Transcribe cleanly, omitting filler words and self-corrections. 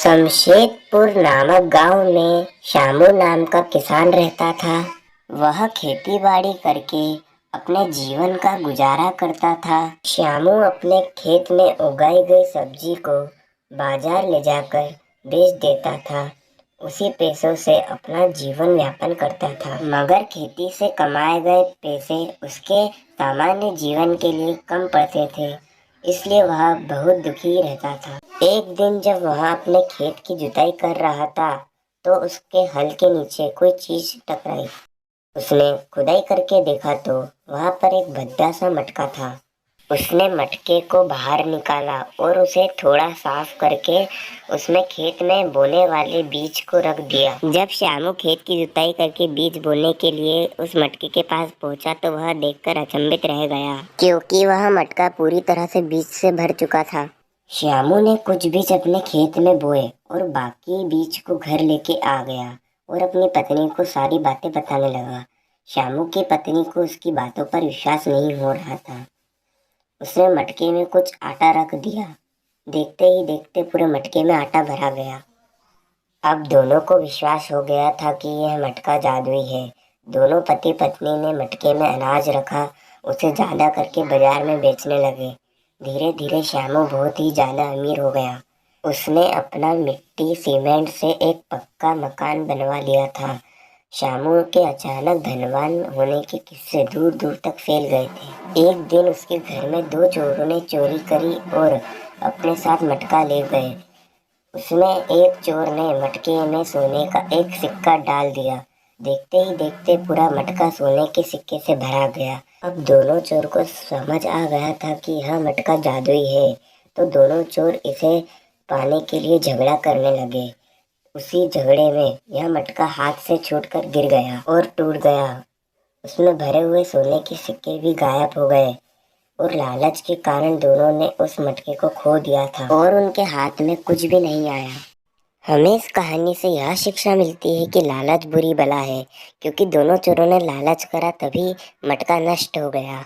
शमशेदपुर नामक गांव में श्यामू नाम का किसान रहता था। वह खेती बाड़ी करके अपने जीवन का गुजारा करता था। श्यामू अपने खेत में उगाई गई सब्जी को बाजार ले जाकर बेच देता था। उसी पैसों से अपना जीवन यापन करता था, मगर खेती से कमाए गए पैसे उसके सामान्य जीवन के लिए कम पड़ते थे, इसलिए वह बहुत दुखी रहता था। एक दिन जब वह अपने खेत की जुताई कर रहा था तो उसके हल के नीचे कोई चीज टकराई। उसने खुदाई करके देखा तो वहां पर एक भद्दा सा मटका था। उसने मटके को बाहर निकाला और उसे थोड़ा साफ करके उसमें खेत में बोने वाले बीज को रख दिया। जब श्यामू खेत की जुताई करके बीज बोने के लिए उस मटके के पास पहुंचा तो वह देखकर अचंभित रह गया, क्योंकि वह मटका पूरी तरह से बीज से भर चुका था। श्यामू ने कुछ बीज अपने खेत में बोए और बाकी बीज को घर लेके आ गया और अपनी पत्नी को सारी बातें बताने लगा। श्यामू की पत्नी को उसकी बातों पर विश्वास नहीं हो रहा था। उसने मटके में कुछ आटा रख दिया। देखते ही देखते पूरे मटके में आटा भरा गया। अब दोनों को विश्वास हो गया था कि यह मटका जादुई है। दोनों पति पत्नी ने मटके में अनाज रखा, उसे ज्यादा करके बाजार में बेचने लगे। धीरे धीरे श्यामू बहुत ही ज्यादा अमीर हो गया। उसने अपना मिट्टी सीमेंट से एक पक्का मकान बनवा लिया था। श्यामू के अचानक धनवान होने के किस्से दूर दूर तक फैल गए थे। एक दिन उसके घर में दो चोरों ने चोरी करी और अपने साथ मटका ले गए। उसमें एक चोर ने मटके में सोने का एक सिक्का डाल दिया। देखते ही देखते पूरा मटका सोने के सिक्के से भरा गया। अब दोनों चोर को समझ आ गया था कि यह मटका जादुई है, तो दोनों चोर इसे पाने के लिए झगड़ा करने लगे। उसी झगड़े में यह मटका हाथ से छूटकर गिर गया और टूट गया। उसमें भरे हुए सोने के सिक्के भी गायब हो गए और लालच के कारण दोनों ने उस मटके को खो दिया था और उनके हाथ में कुछ भी नहीं आया। हमें इस कहानी से यह शिक्षा मिलती है कि लालच बुरी बला है, क्योंकि दोनों चोरों ने लालच करा तभी मटका नष्ट हो गया।